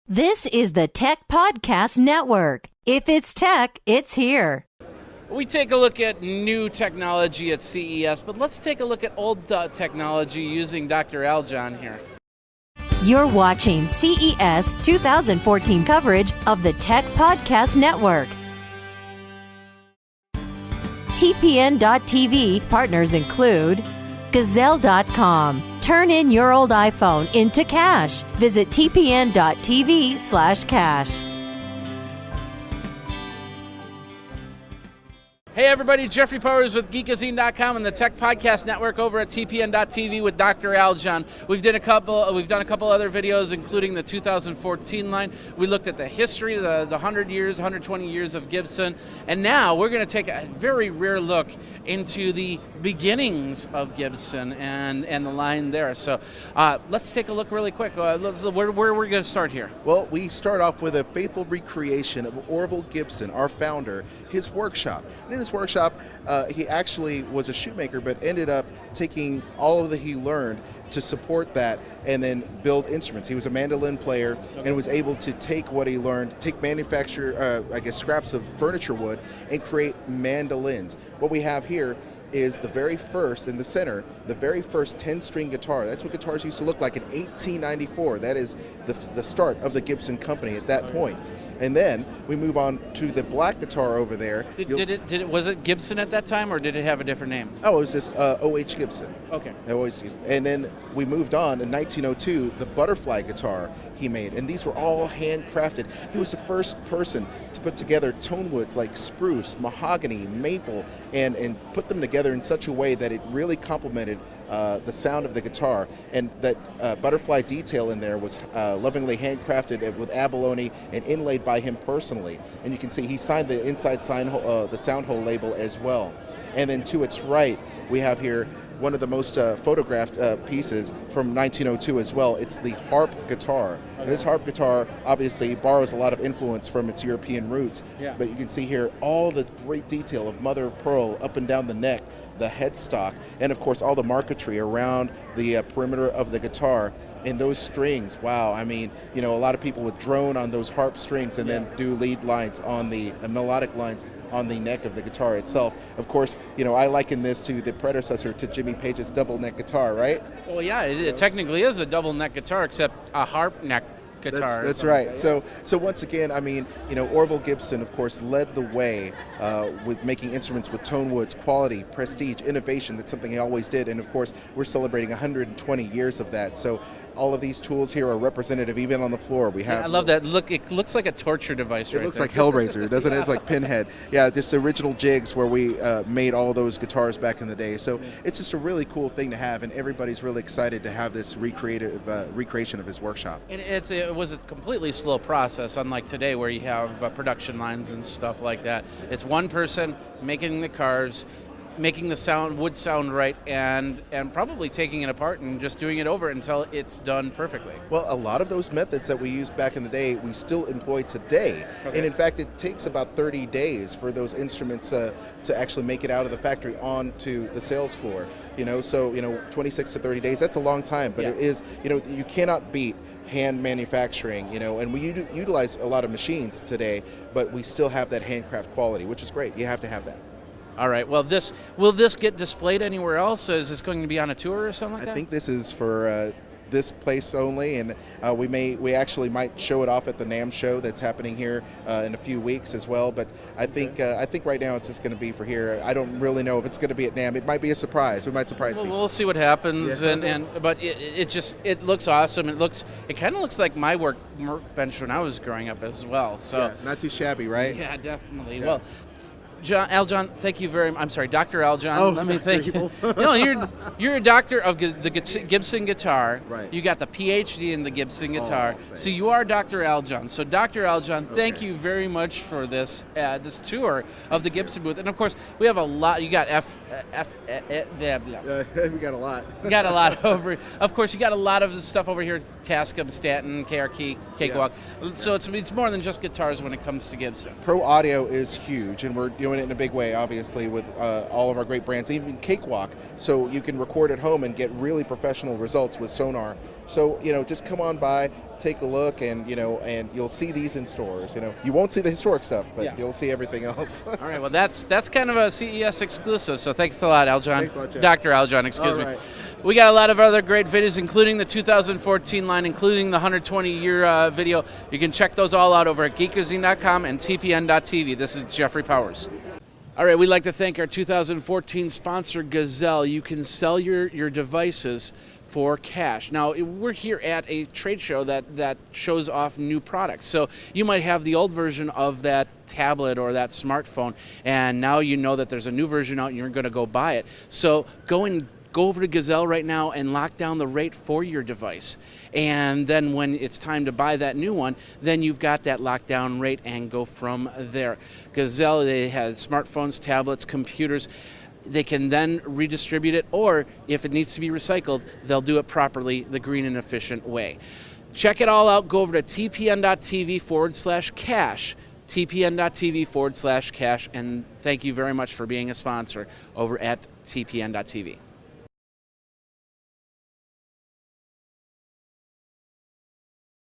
This is the Tech Podcast Network. If it's tech, it's here. We take a look at new technology at CES, but let's take a look at old technology using Dr. Aljon here. You're watching CES 2014 coverage of the Tech Podcast Network. TPN.TV partners include Gazelle.com. Turn in your old iPhone into cash. Visit TPN.TV/cash. Hey everybody, Jeffrey Powers with Geekazine.com and the Tech Podcast Network over at TPN.TV with Dr. Aljon. We've done a couple other videos, including the 2014 line. We looked at the history, the 100 years, 120 years of Gibson, and now we're going to take a very rare look into the beginnings of Gibson and the line there. So let's take a look really quick. Where are we going to start here? Well, we start off with a faithful recreation of Orville Gibson, our founder, his workshop. And in his workshop, he actually was a shoemaker, but ended up taking all of that he learned to support that and then build instruments. He was a mandolin player and was able to take what he learned, scraps of furniture wood and create mandolins. What we have here is the very first, in the center, the very first 10-string guitar. That's what guitars used to look like in 1894. That is the start of the Gibson company at that point. And then we move on to the black guitar over there. Was it Gibson at that time, or did it have a different name? Oh, it was just O.H. Gibson. Okay. O.H. Gibson. And then we moved on in 1902, the butterfly guitar he made, and these were all handcrafted. He was the first person to put together tone woods like spruce, mahogany, maple, and put them together in such a way that it really complemented the sound of the guitar. And that butterfly detail in there was lovingly handcrafted with abalone and inlaid by him personally. And you can see he signed the inside the sound hole label as well. And then to its right, we have here one of the most photographed pieces from 1902 as well. It's the harp-guitar. And this harp-guitar obviously borrows a lot of influence from its European roots. Yeah. But you can see here all the great detail of mother of pearl up and down the neck, the headstock, and of course all the marquetry around the perimeter of the guitar. And those strings, wow, I mean, a lot of people would drone on those harp strings and then do lead lines on the melodic lines on the neck of the guitar itself. Of course, I liken this to the predecessor to Jimmy Page's double neck guitar, right? Well, yeah, it technically is a double neck guitar, except a harp neck guitar. That's right. Yeah. So once again, I mean, Orville Gibson, of course, led the way with making instruments with tone woods, quality, prestige, innovation. That's something he always did. And of course, we're celebrating 120 years of that. So all of these tools here are representative, even on the floor. We have. I love that. Look, it looks like a torture device. It looks like Hellraiser, doesn't it? It's like Pinhead. Yeah, just the original jigs where we made all those guitars back in the day. So it's just a really cool thing to have, and everybody's really excited to have this recreation of his workshop. And it was a completely slow process, unlike today where you have production lines and stuff like that. It's one person making the cars, making the wood sound right, and probably taking it apart and just doing it over until it's done perfectly. Well, a lot of those methods that we used back in the day, we still employ today. Okay. And in fact, it takes about 30 days for those instruments to actually make it out of the factory onto the sales floor. 26 to 30 days, that's a long time, but it is, you cannot beat hand manufacturing, and we utilize a lot of machines today, but we still have that handcraft quality, which is great. You have to have that. All right. Well, will this get displayed anywhere else? Is this going to be on a tour or something like that? I think this is for this place only, and we actually might show it off at the NAMM show that's happening here in a few weeks as well. But I think right now it's just going to be for here. I don't really know if it's going to be at NAMM. It might be a surprise. We might surprise people. We'll see what happens. Yeah. But it looks awesome. It kind of looks like my workbench when I was growing up as well. So yeah, not too shabby, right? Yeah, definitely. Yeah. Well, Aljon, thank you very much. I'm sorry, Dr. Aljon. Oh, let me thank you. You're a doctor of the Gibson guitar. Right. You got the PhD in the Gibson guitar. So you are Dr. Aljon. So Dr. Aljon, thank you very much for this tour of the Gibson booth. And of course, we have a lot. You got we got a lot. You got a lot over. Of course, you got a lot of the stuff over here. Tascam, Stanton, KRK, Cakewalk. Yeah. So it's more than just guitars when it comes to Gibson. Pro audio is huge, and we're doing it in a big way, obviously, with all of our great brands, even Cakewalk, so you can record at home and get really professional results with sonar. So, just come on by, take a look, and and you'll see these in stores. You won't see the historic stuff, but you'll see everything else. All right, well, that's kind of a CES exclusive, so thanks a lot, Aljon. Thanks a lot, Jeff. Dr. Aljon, excuse me. Right. We got a lot of other great videos, including the 2014 line, including the 120-year video. You can check those all out over at geekazine.com and TPN.TV. This is Jeffrey Powers. All right, we'd like to thank our 2014 sponsor, Gazelle. You can sell your devices for cash. Now, we're here at a trade show that shows off new products. So you might have the old version of that tablet or that smartphone, and now you know that there's a new version out and you're going to go buy it. So go over to Gazelle right now and lock down the rate for your device. And then when it's time to buy that new one, then you've got that lockdown rate and go from there. Gazelle, they have smartphones, tablets, computers. They can then redistribute it, or if it needs to be recycled, they'll do it properly, the green and efficient way. Check it all out. Go over to TPN.TV/cash, TPN.TV/cash, and thank you very much for being a sponsor over at TPN.TV.